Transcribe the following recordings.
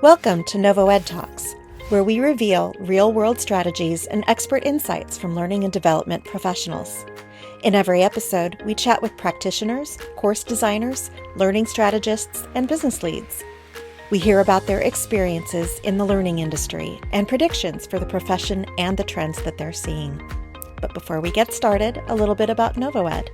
Welcome to NovoEDTalks, where we reveal real-world strategies and expert insights from learning and development professionals. In every episode, we chat with practitioners, course designers, learning strategists, and business leads. We hear about their experiences in the learning industry and predictions for the profession and the trends that they're seeing. But before we get started, a little bit about NovoEd.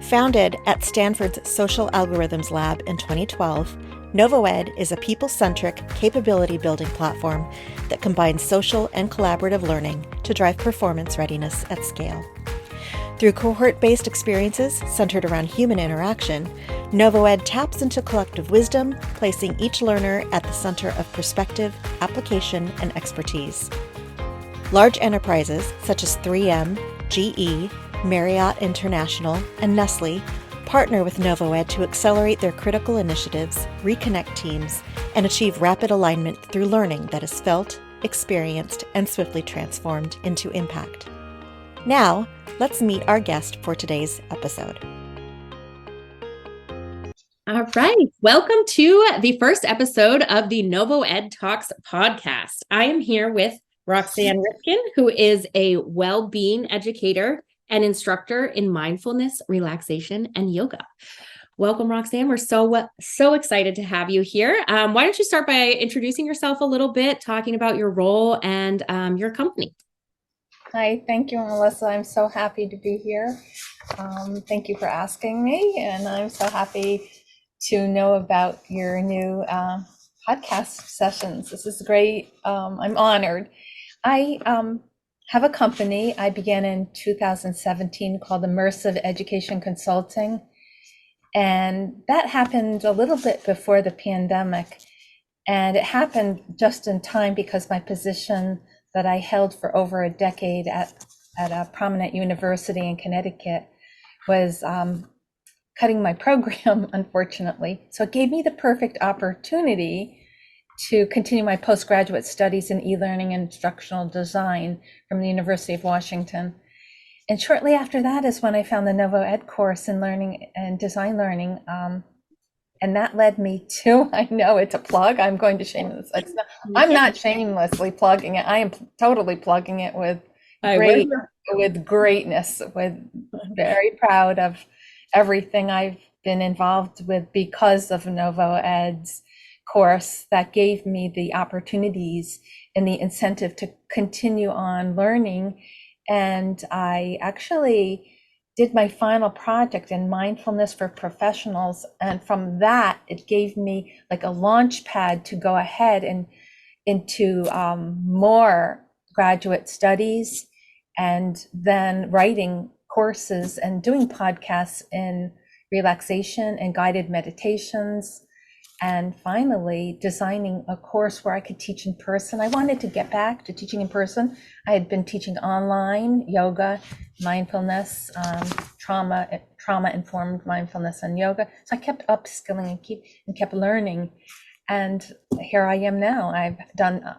Founded at Stanford's Social Algorithms Lab in 2012, NovoEd is a people-centric, capability-building platform that combines social and collaborative learning to drive performance readiness at scale. Through cohort-based experiences centered around human interaction, NovoEd taps into collective wisdom, placing each learner at the center of perspective, application, and expertise. Large enterprises such as 3M, GE, Marriott International, and Nestle partner with NovoEd to accelerate their critical initiatives, reconnect teams, and achieve rapid alignment through learning that is felt, experienced, and swiftly transformed into impact. Now, let's meet our guest for today's episode. All right. Welcome to the first episode of the NovoEDTalks podcast. I am here with Roxann Riskin, who is a well-being educator and instructor in mindfulness, relaxation, and yoga. Welcome, Roxann. We're so excited to have you here. Why don't you start by introducing yourself a little bit, talking about your role and your company? Hi, thank you, Melissa. I'm so happy to be here. Thank you for asking me, and I'm so happy to know about your new podcast sessions. This is great. I'm honored. I have a company I began in 2017 called Immersive Education Consulting, and that happened a little bit before the pandemic, and it happened just in time because my position that I held for over a decade at a prominent university in Connecticut was cutting my program, unfortunately. So it gave me the perfect opportunity to continue my postgraduate studies in e-learning and instructional design from the University of Washington. And shortly after that is when I found the NovoEd course in learning and design learning. And that led me to, I know it's a plug, I'm going to shameless. I'm not shamelessly plugging it. I am totally plugging it with greatness, with very proud of everything I've been involved with because of NovoEd's course that gave me the opportunities and the incentive to continue on learning. And I actually did my final project in mindfulness for professionals. And from that, it gave me like a launch pad to go ahead and into more graduate studies, and then writing courses and doing podcasts in relaxation and guided meditations. And finally, designing a course where I could teach in person. I wanted to get back to teaching in person. I had been teaching online yoga, mindfulness, trauma-informed mindfulness and yoga. So I kept upskilling and kept learning. And here I am now. I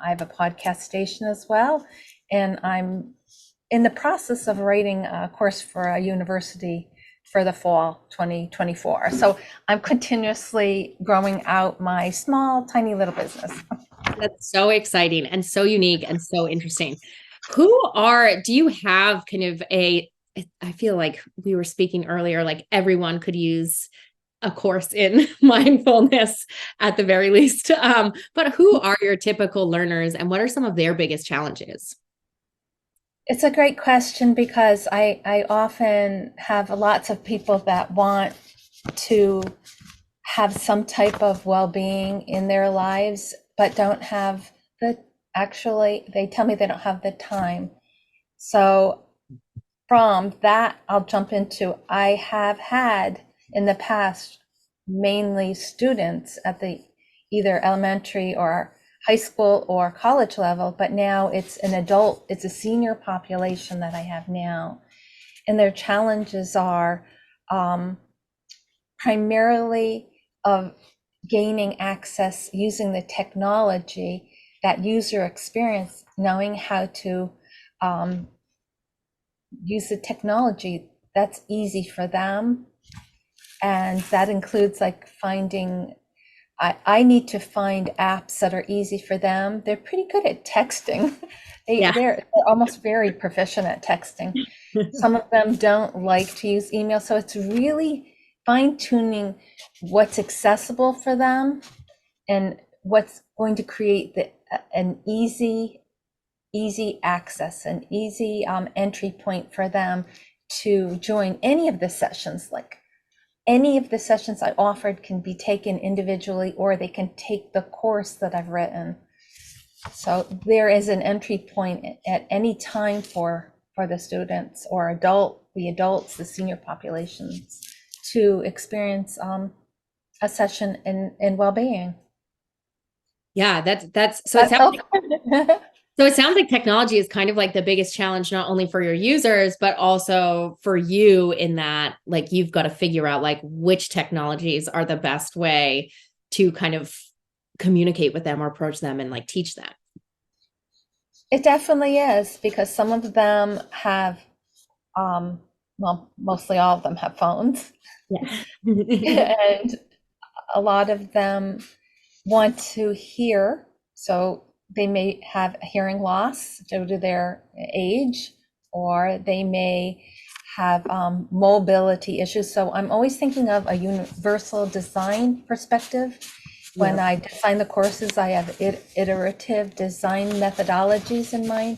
have a podcast station as well. And I'm in the process of writing a course for a university for the fall 2024. So I'm continuously growing out my small, tiny little business. That's so exciting and so unique and so interesting. Do you have kind of I feel like we were speaking earlier, like everyone could use a course in mindfulness at the very least. But who are your typical learners and what are some of their biggest challenges? It's a great question because I often have lots of people that want to have some type of well-being in their lives, but don't have they tell me they don't have the time. So from that, I'll jump into, I have had in the past mainly students at the either elementary or high school or college level, but now it's a senior population that I have now. And their challenges are primarily of gaining access using the technology, that user experience, knowing how to use the technology that's easy for them. And that includes like finding I need to find apps that are easy for them. They're pretty good at texting. They're almost very proficient at texting. Some of them don't like to use email. So it's really fine tuning what's accessible for them and what's going to create an easy access, an easy entry point for them to join any of the sessions. Like any of the sessions I offered can be taken individually, or they can take the course that I've written. So there is an entry point at any time for the students or the adults, the senior populations, to experience a session in well-being. Yeah, that's so it sounds like, so it sounds like technology is kind of like the biggest challenge, not only for your users, but also for you, in that like you've got to figure out like which technologies are the best way to kind of communicate with them or approach them and like teach them. It definitely is, because some of them have, well, mostly all of them have phones. Yeah. And a lot of them want to hear, so they may have hearing loss due to their age, or they may have mobility issues. So I'm always thinking of a universal design perspective. When I design the courses, I have iterative design methodologies in mind,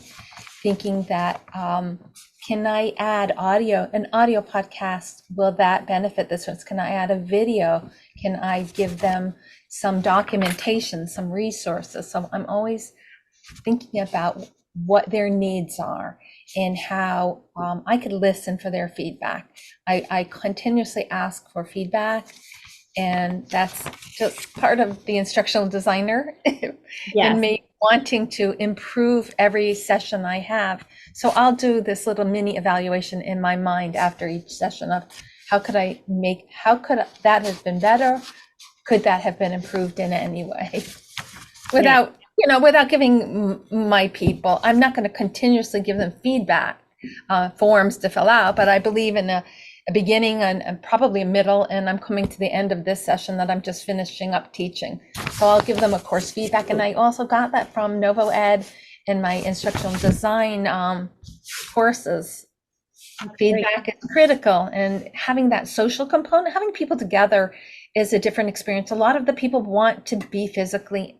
thinking that can I add an audio podcast? Will that benefit the students? Can I add a video? Can I give them some documentation, some resources? So I'm always thinking about what their needs are and how I could listen for their feedback. I continuously ask for feedback, and that's just part of the instructional designer in me wanting to improve every session I have. So I'll do this little mini evaluation in my mind after each session of how could that have been better? Could that have been improved in any way? Without giving my people, I'm not going to continuously give them feedback forms to fill out, but I believe in a beginning and probably a middle, and I'm coming to the end of this session that I'm just finishing up teaching. So I'll give them a course feedback. And I also got that from NovoEd in my instructional design courses. Feedback is critical, and having that social component, having people together is a different experience. A lot of the people want to be physically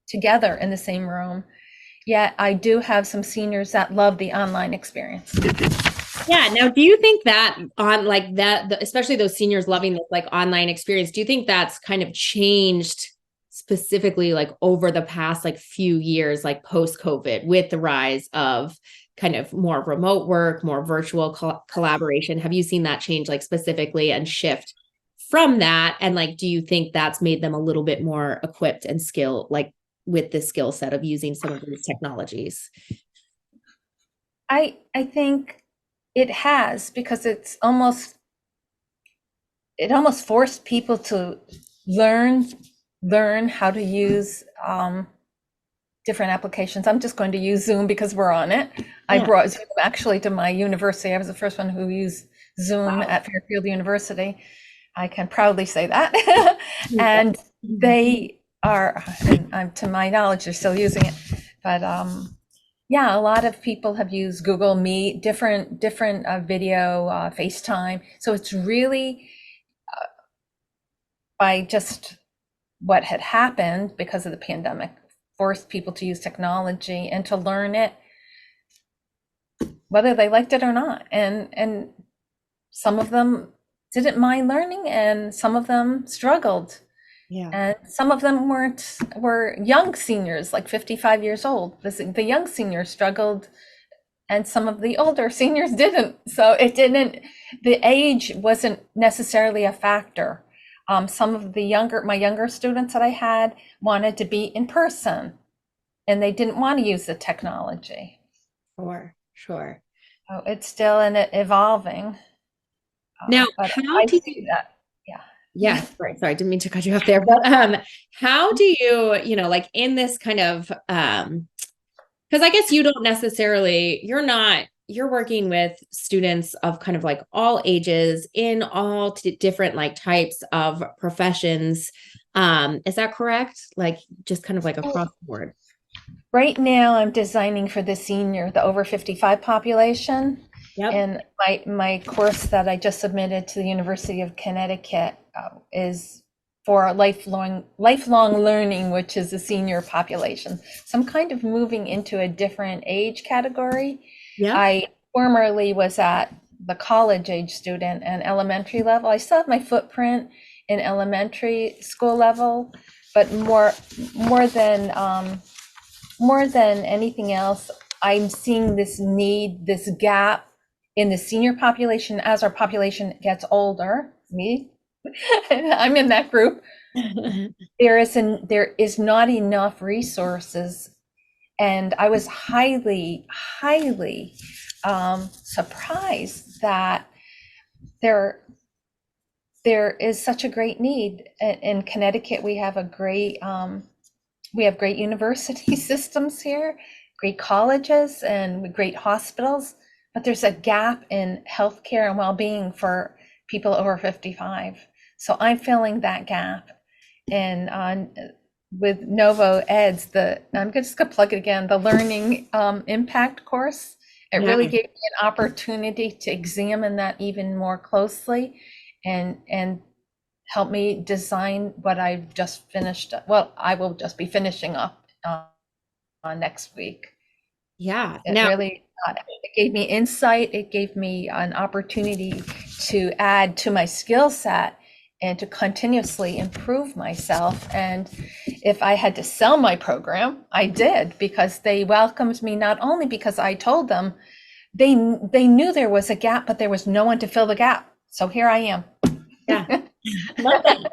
together in the same room. Yet I do have some seniors that love the online experience. Yeah. Now, do you think that on like that, especially those seniors loving this like online experience, do you think that's kind of changed specifically like over the past like few years, like post-COVID, with the rise of kind of more remote work, more virtual collaboration? Have you seen that change like specifically and shift from that? And like, do you think that's made them a little bit more equipped and skilled, like with the skill set of using some of these technologies? I think it has, because it almost forced people to learn how to use different applications. I'm just going to use Zoom because we're on it. Yeah. I brought Zoom actually to my university. I was the first one who used Zoom at Fairfield University. I can proudly say that. And they are, and to my knowledge, they're still using it. But yeah, a lot of people have used Google Meet, different video, FaceTime. So it's really by just what had happened because of the pandemic, forced people to use technology and to learn it, whether they liked it or not. And some of them didn't mind learning, and some of them struggled. Yeah. And some of them were young seniors, like 55 years old. The young seniors struggled, and some of the older seniors didn't. So the age wasn't necessarily a factor. Some of my younger students that I had wanted to be in person, and they didn't want to use the technology. Sure. So it's still evolving. Now, how do you see that? Yeah. Sorry. Didn't mean to cut you off there, but how do you like in this kind of, because I guess you don't necessarily, you're working with students of kind of like all ages in all different like types of professions. Is that correct? Like just kind of like across the board. Right now, I'm designing for the over 55 population. Yep. And my course that I just submitted to the University of Connecticut is for lifelong learning, which is the senior population. So I'm kind of moving into a different age category. Yep. I formerly was at the college age student and elementary level. I still have my footprint in elementary school level, but more than anything else, I'm seeing this need, this gap in the senior population as our population gets older. Me, I'm in that group. There is not enough resources, and I was highly surprised that there is such a great need. In Connecticut, we have great university systems here, great colleges, and great hospitals, but there's a gap in healthcare and well-being for people over 55. So I'm filling that gap. And with NovoEd's, I'm just gonna plug it again, the Learning Impact course. It really gave me an opportunity to examine that even more closely and help me design what I've just finished. Well, I will just be finishing up next week. Yeah. It gave me insight. It gave me an opportunity to add to my skill set and to continuously improve myself. And if I had to sell my program, I did, because they welcomed me, not only because I told them, they knew there was a gap, but there was no one to fill the gap. So here I am. Yeah. Love that.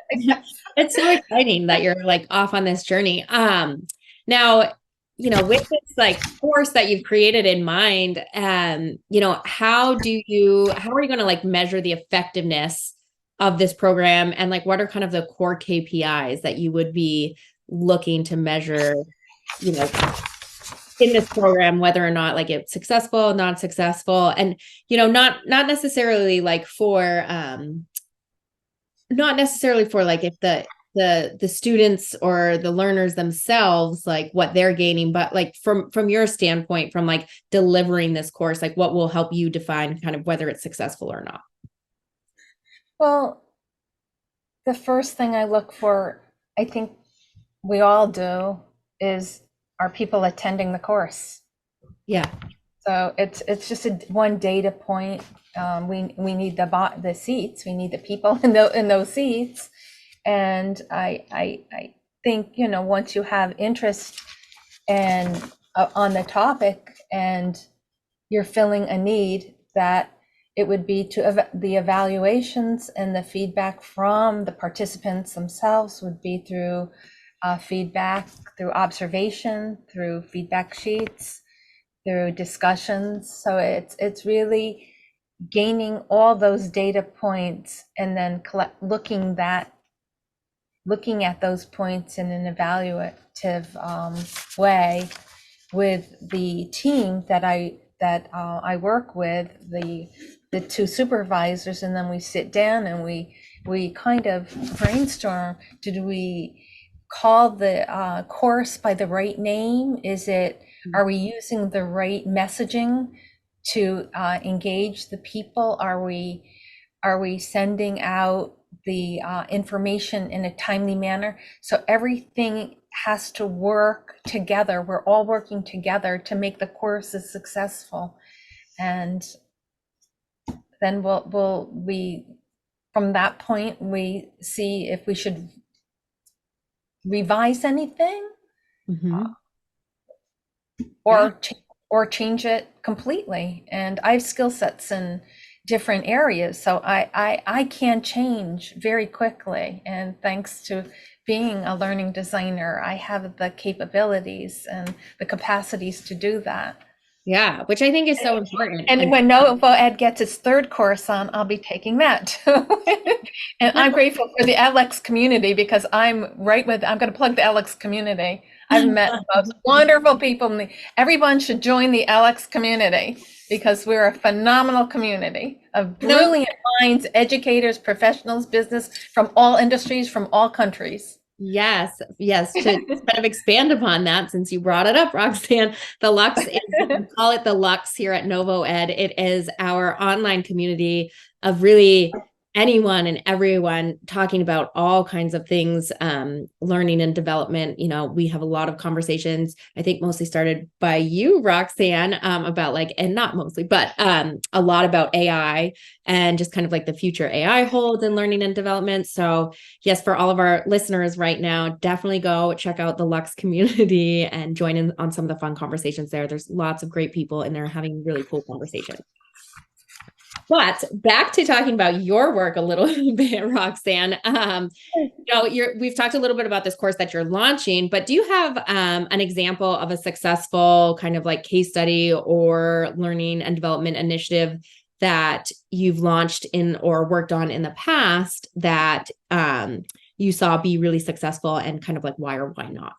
It's so exciting that you're like off on this journey. Now, with this like course that you've created in mind, how are you going to like measure the effectiveness of this program, and like what are kind of the core KPIs that you would be looking to measure, in this program, whether or not like it's successful, not successful, and not necessarily like for not necessarily for like if the students or the learners themselves, like what they're gaining, but like from your standpoint, from like delivering this course, like what will help you define kind of whether it's successful or not? Well, the first thing I look for, I think we all do, is are people attending the course? Yeah. So it's just one data point. We need the seats. We need the people in those seats. And I think, once you have interest and on the topic and you're filling a need, that it would be to the evaluations and the feedback from the participants themselves would be through feedback, through observation, through feedback sheets, through discussions. So it's really gaining all those data points and then looking at those points in an evaluative way with the team that I work with, the two supervisors, and then we sit down and we kind of brainstorm. Did we call the course by the right name? Are we using the right messaging to engage the people? Are we sending out the information in a timely manner? So everything has to work together. We're all working together to make the courses successful. And then from that point, we see if we should revise anything, or change it completely. And I have skill sets in different areas, so I can change very quickly. And thanks to being a learning designer, I have the capabilities and the capacities to do that. Yeah, which I think is so important. And when NovoEd gets its third course on, I'll be taking that too. And I'm grateful for the Alex community, because I'm going to plug the Alex community. I've met the most wonderful people. Everyone should join the Alex community, because we're a phenomenal community of brilliant minds, educators, professionals, business, from all industries, from all countries. Yes, yes. To kind of expand upon that, since you brought it up, Roxann, the Lux is, we call it the Lux here at NovoEd. It is our online community of really anyone and everyone talking about all kinds of things, learning and development. We have a lot of conversations, I think mostly started by you, Roxann, about and not mostly, but a lot about AI and just kind of the future AI holds in learning and development. So yes, for all of our listeners right now, definitely go check out the Lux community and join in on some of the fun conversations there. There's lots of great people in there having really cool conversations. But back to talking about your work a little bit, Roxann. We've talked a little bit about this course that you're launching, but do you have an example of a successful kind of case study or learning and development initiative that you've launched in or worked on in the past that you saw be really successful, and kind of why or why not?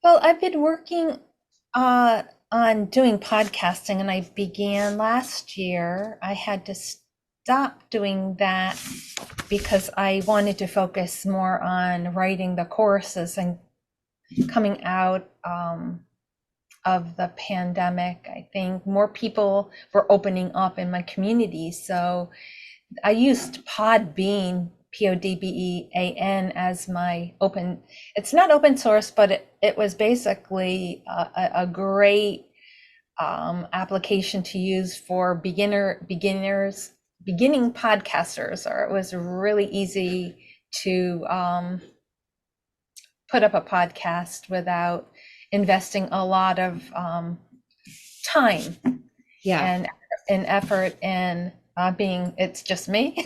Well, I've been working on doing podcasting, and I began last year. I had to stop doing that because I wanted to focus more on writing the courses and coming out of the pandemic. I think more people were opening up in my community. So I used Podbean, Podbean, as my open, it's not open source, but it was basically a great application to use for beginning podcasters, or it was really easy to put up a podcast without investing a lot of time and effort in being, it's just me.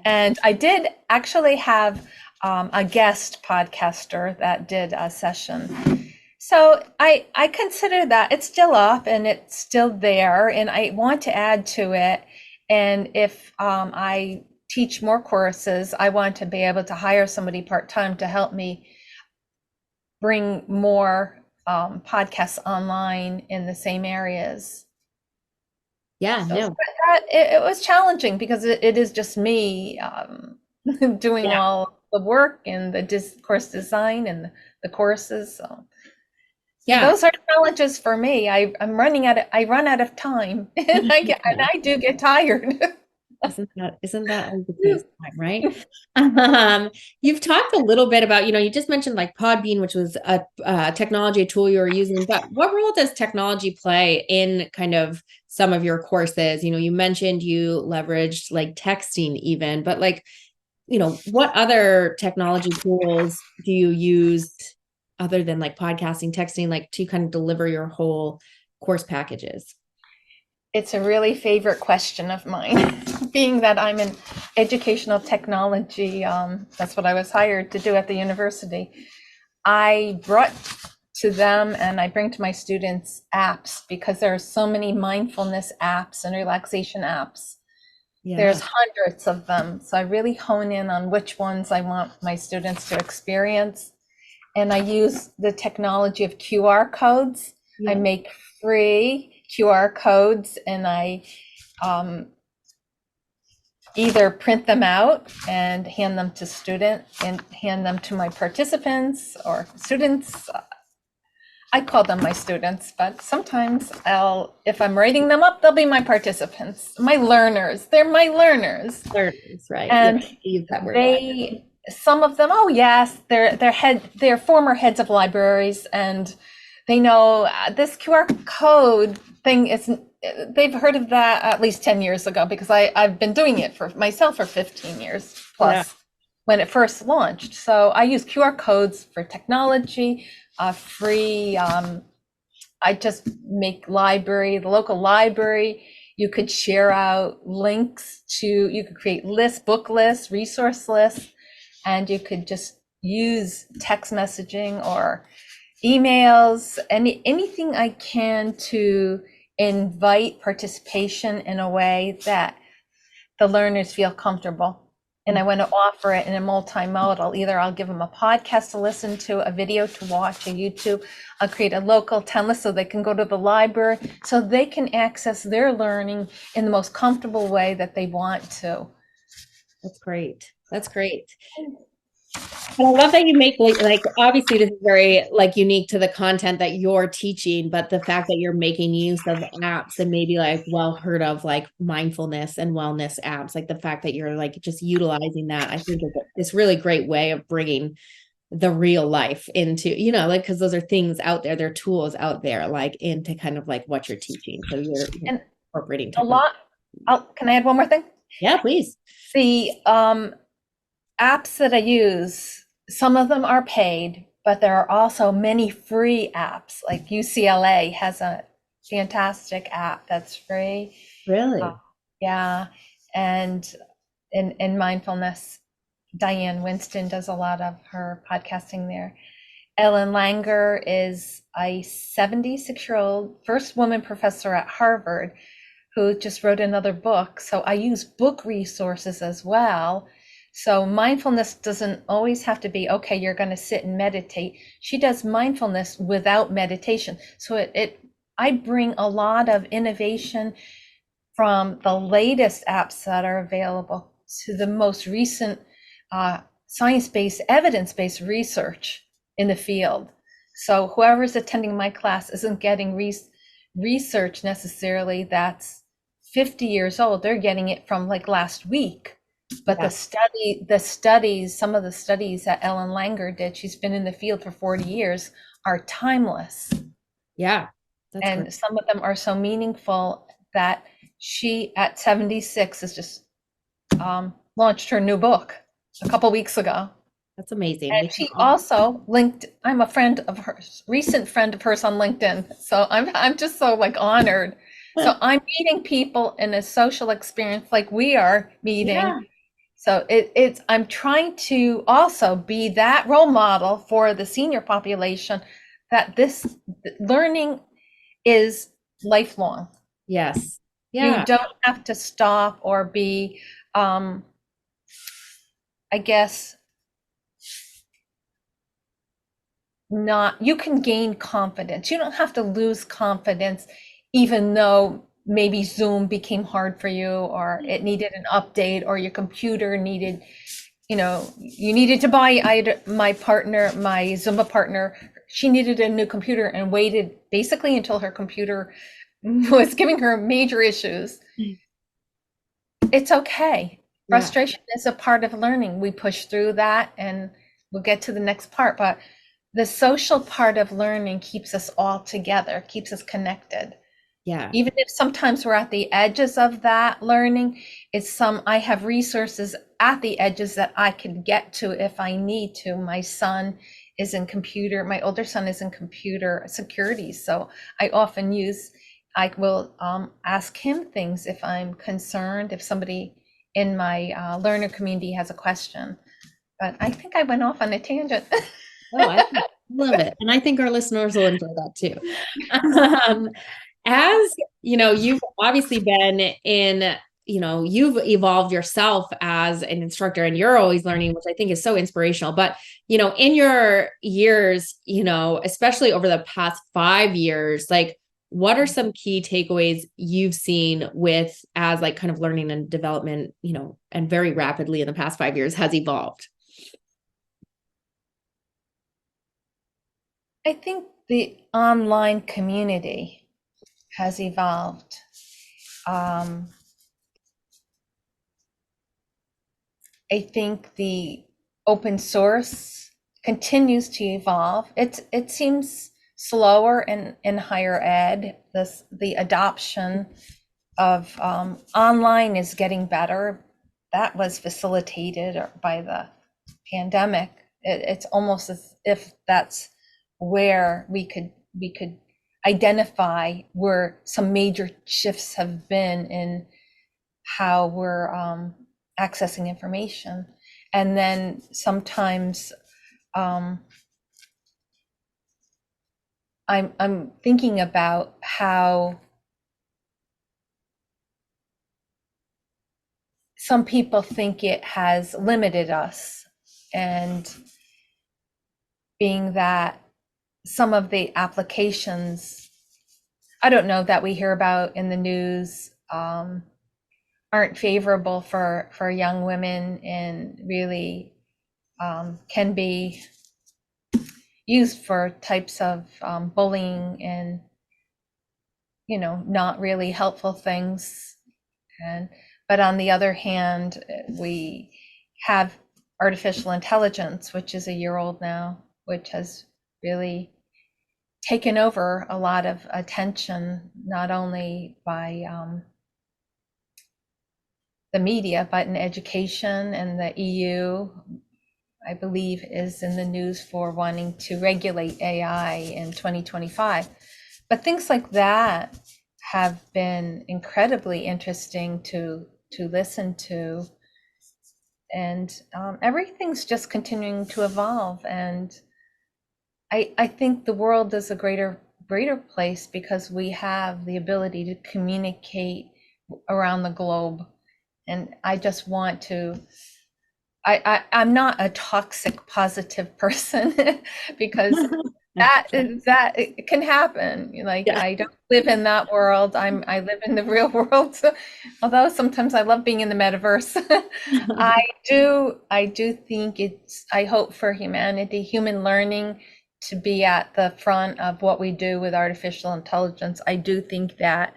And I did actually have a guest podcaster that did a session. So I consider that it's still up and it's still there, and I want to add to it. And if I teach more courses, I want to be able to hire somebody part-time to help me bring more podcasts online in the same areas. Yeah, So, no. but it was challenging because it is just me doing all the work and the course design and the courses. So those are challenges for me. I run out of time, and I do get tired. Isn't that always the case, right? You've talked a little bit about, you just mentioned Podbean, which was a technology tool you were using, but what role does technology play in kind of some of your courses? You mentioned you leveraged texting even, but what other technology tools do you use other than podcasting, texting, to kind of deliver your whole course packages? It's a really favorite question of mine, being that I'm in educational technology. That's what I was hired to do at the university. I brought to them, and I bring to my students, apps, because there are so many mindfulness apps and relaxation apps. Yeah. There's hundreds of them. So I really hone in on which ones I want my students to experience. And I use the technology of QR codes. Yeah. I make free QR codes, and I either print them out and hand them to students and hand them to my participants or students. I call them my students, but sometimes if I'm writing them up, they'll be my participants, my learners. They're my learners. Learners, right? And some of them, oh yes, they're former heads of libraries, and they know this QR code thing they've heard of that at least 10 years ago, because I've been doing it for myself for 15 years plus when it first launched. So I use QR codes for technology, free. I just make the local library. You could share out links you could create book lists, resource lists, and you could just use text messaging or emails, anything I can to invite participation in a way that the learners feel comfortable. And I want to offer it in a multimodal. Either I'll give them a podcast to listen to, a video to watch, a YouTube. I'll create a local 10 list so they can go to the library, so they can access their learning in the most comfortable way that they want to. That's great. That's great. And I love that you make like obviously this is very like unique to the content that you're teaching, but the fact that you're making use of apps and maybe like well heard of like mindfulness and wellness apps, like the fact that you're like just utilizing that, I think is this really great way of bringing the real life into, like, because those are things out there, they're tools out there, like into kind of like what you're teaching. So you're And incorporating a technology. lot, can I add one more thing? Yeah, please. The apps that I use, some of them are paid, but there are also many free apps. Like UCLA has a fantastic app that's free. Really? Yeah. And in mindfulness, Diane Winston does a lot of her podcasting there. Ellen Langer is a 76-year-old first woman professor at Harvard who just wrote another book. So I use book resources as well. So mindfulness doesn't always have to be, okay, you're going to sit and meditate. She does mindfulness without meditation. So I bring a lot of innovation from the latest apps that are available to the most recent science-based, evidence-based research in the field. So whoever's attending my class isn't getting research necessarily that's 50 years old. They're getting it from like last week. But Yeah. some of the studies that Ellen Langer did, she's been in the field for 40 years, are timeless. Yeah. That's And great. some of them are so meaningful that she at 76 has just launched her new book a couple weeks ago. That's amazing. And she also linked, I'm a friend of hers, recent friend of hers on LinkedIn. So I'm just so like honored. So I'm meeting people in a social experience like we are meeting. Yeah. So I'm trying to also be that role model for the senior population that this learning is lifelong. Yes. You Yeah. don't have to stop or be, I guess, not, you can gain confidence. You don't have to lose confidence, even though maybe Zoom became hard for you, or it needed an update, or your computer needed, you needed to buy. My partner, my Zumba partner, she needed a new computer and waited basically until her computer was giving her major issues. It's okay. Yeah. Frustration is a part of learning. We push through that and we'll get to the next part. But the social part of learning keeps us all together, keeps us connected. Yeah. Even if sometimes we're at the edges of that learning, I have resources at the edges that I can get to if I need to. My older son is in computer security. So I will ask him things if I'm concerned, if somebody in my learner community has a question. But I think I went off on a tangent. Oh, I love it. And I think our listeners will enjoy that too. As you've obviously been in, you've evolved yourself as an instructor and you're always learning, which I think is so inspirational. But, in your years, especially over the past 5 years, like what are some key takeaways you've seen with as like kind of learning and development, and very rapidly in the past 5 years has evolved? I think the online community has evolved. I think the open source continues to evolve. It seems slower in higher ed. The adoption of online is getting better. That was facilitated by the pandemic. It's almost as if that's where we could identify where some major shifts have been in how we're accessing information. And then sometimes I'm thinking about how some people think it has limited us, and being that some of the applications, I don't know, that we hear about in the news aren't favorable for young women in really can be used for types of bullying and, not really helpful things. But on the other hand, we have artificial intelligence, which is a year old now, which has really taken over a lot of attention, not only by the media, but in education. And the EU, I believe, is in the news for wanting to regulate AI in 2025. But things like that have been incredibly interesting to listen to. And everything's just continuing to evolve. And I think the world is a greater place because we have the ability to communicate around the globe. And I just want to, I'm not a toxic positive person because that it can happen. Like, Yeah. I don't live in that world. I live in the real world. Although sometimes I love being in the metaverse. I do think I hope for humanity, human learning, to be at the front of what we do with artificial intelligence. I do think that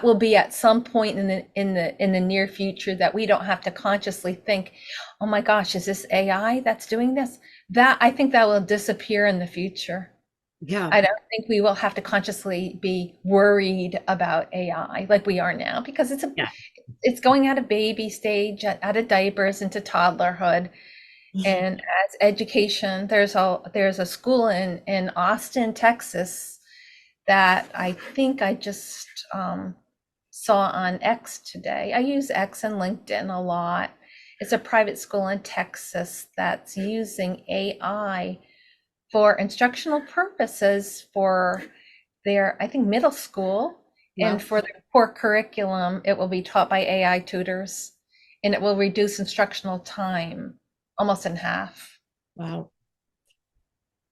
will be at some point in the near future, that we don't have to consciously think, oh my gosh, is this AI that's doing this? That, I think that will disappear in the future. Yeah. I don't think we will have to consciously be worried about AI like we are now, because it's going out of baby stage, out of diapers into toddlerhood. And as education, there's a school in Austin, Texas, that I think I just saw on X today. I use X and LinkedIn a lot. It's a private school in Texas that's using AI for instructional purposes for their, I think, middle school. Wow. And for their core curriculum, it will be taught by AI tutors, and it will reduce instructional time almost in half. Wow.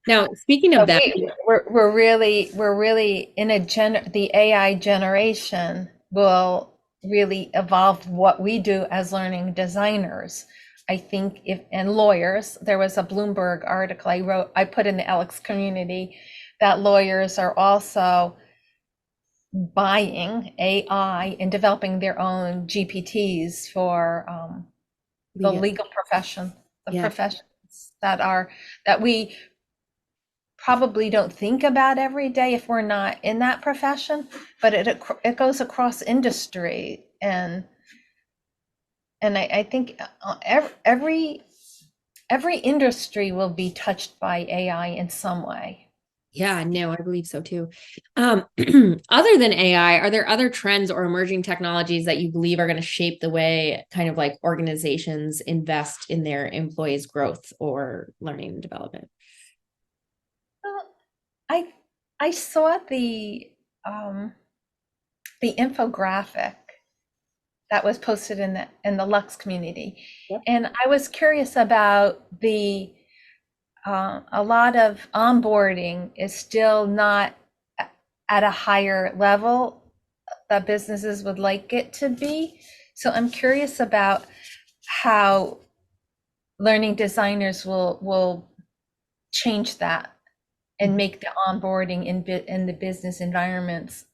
Now, speaking of that, we're really in the AI generation will really evolve what we do as learning designers. I think and lawyers, there was a Bloomberg article I put in the Alex community, that lawyers are also buying AI and developing their own GPTs for the legal profession, professions that we probably don't think about every day if we're not in that profession, but it goes across industry. And I think every industry will be touched by AI in some way. Yeah, no, I believe so too. Other than AI, are there other trends or emerging technologies that you believe are going to shape the way kind of like organizations invest in their employees' growth or learning and development? I saw the infographic that was posted in the Lux community. Yep. And I was curious about a lot of onboarding is still not at a higher level that businesses would like it to be. So I'm curious about how learning designers will change that and make the onboarding in the business environments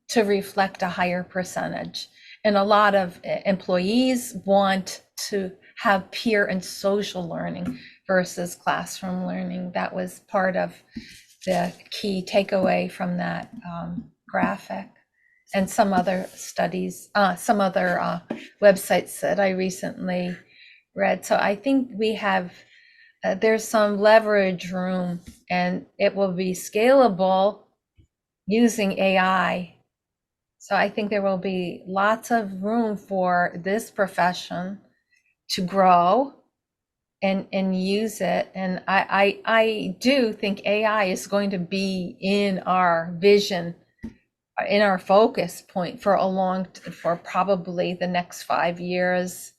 to reflect a higher percentage. And a lot of employees want to have peer and social learning versus classroom learning. That was part of the key takeaway from that graphic, and some other studies, some other websites that I recently read. So I think we have, there's some leverage room, and it will be scalable using AI. So I think there will be lots of room for this profession to grow and use it. And I do think AI is going to be in our vision, in our focus point for probably the next 5 years.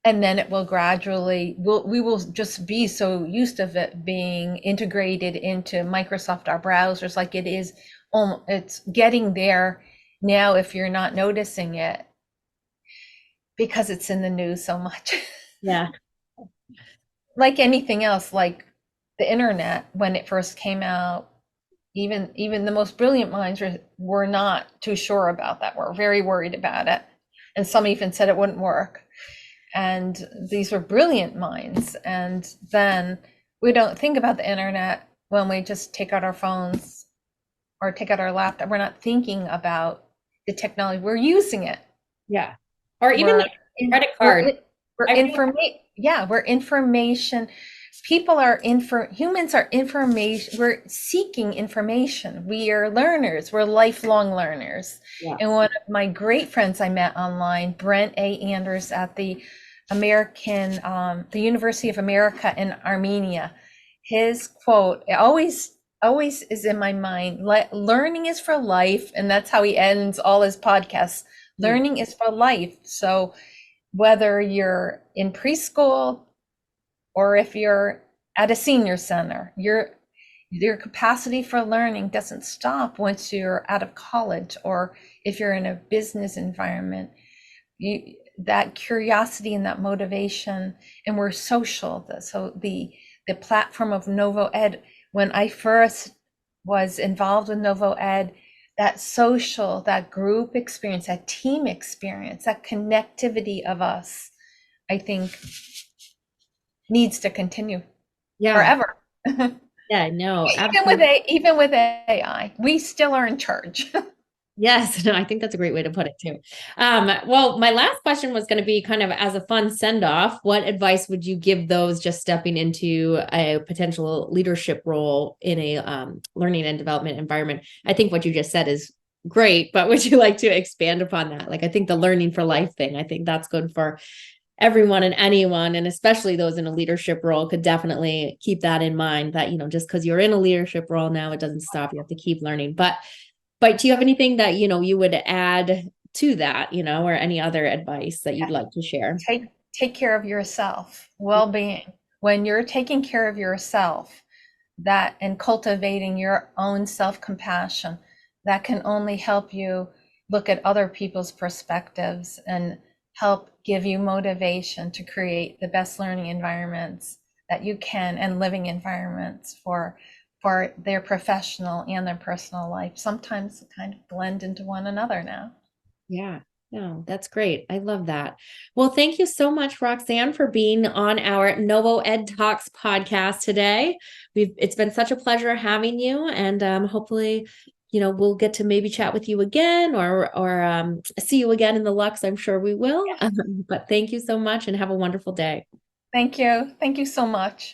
And then it will gradually, we will just be so used to it being integrated into Microsoft, our browsers, like it is, it's getting there now if you're not noticing it, because it's in the news so much. Yeah. Like anything else, like the internet, when it first came out, even the most brilliant minds were not too sure about that. We're very worried about it. And some even said it wouldn't work. And these were brilliant minds. And then we don't think about the internet when we just take out our phones or take out our laptop. We're not thinking about the technology. We're using it. Yeah. Or even We're like credit card. we're information. Yeah, we're information. Humans are information. We're seeking information. We are learners. We're lifelong learners. Yeah. And one of my great friends I met online, Brent A. Anders at the University of America in Armenia, his quote always is in my mind. Learning is for life, and that's how he ends all his podcasts. Learning is for life. So whether you're in preschool or if you're at a senior center, your capacity for learning doesn't stop once you're out of college, or if you're in a business environment. That curiosity and that motivation, and we're social. So the platform of NovoEd, when I first was involved with NovoEd, that social, that group experience, that team experience, that connectivity of us, I think needs to continue forever. Yeah, no, Even with AI, we still are in charge. Yes, no, I think that's a great way to put it too. Well, my last question was going to be kind of as a fun send-off. What advice would you give those just stepping into a potential leadership role in a learning and development environment? I think what you just said is great, but would you like to expand upon that? Like, I think the learning for life thing, I think that's good for everyone and anyone, and especially those in a leadership role could definitely keep that in mind, that, just because you're in a leadership role now, it doesn't stop. You have to keep learning. But do you have anything that, you would add to that, or any other advice that you'd like to share? Take care of yourself, well-being. When you're taking care of yourself, that and cultivating your own self-compassion, that can only help you look at other people's perspectives and help give you motivation to create the best learning environments that you can, and living environments for their professional and their personal life. Sometimes kind of blend into one another now. Yeah, no, that's great. I love that. Well, thank you so much, Roxann, for being on our NovoEDTalks podcast today. It's been such a pleasure having you, and hopefully, we'll get to maybe chat with you again, or see you again in the Lux. I'm sure we will. Yeah. But thank you so much, and have a wonderful day. Thank you. Thank you so much.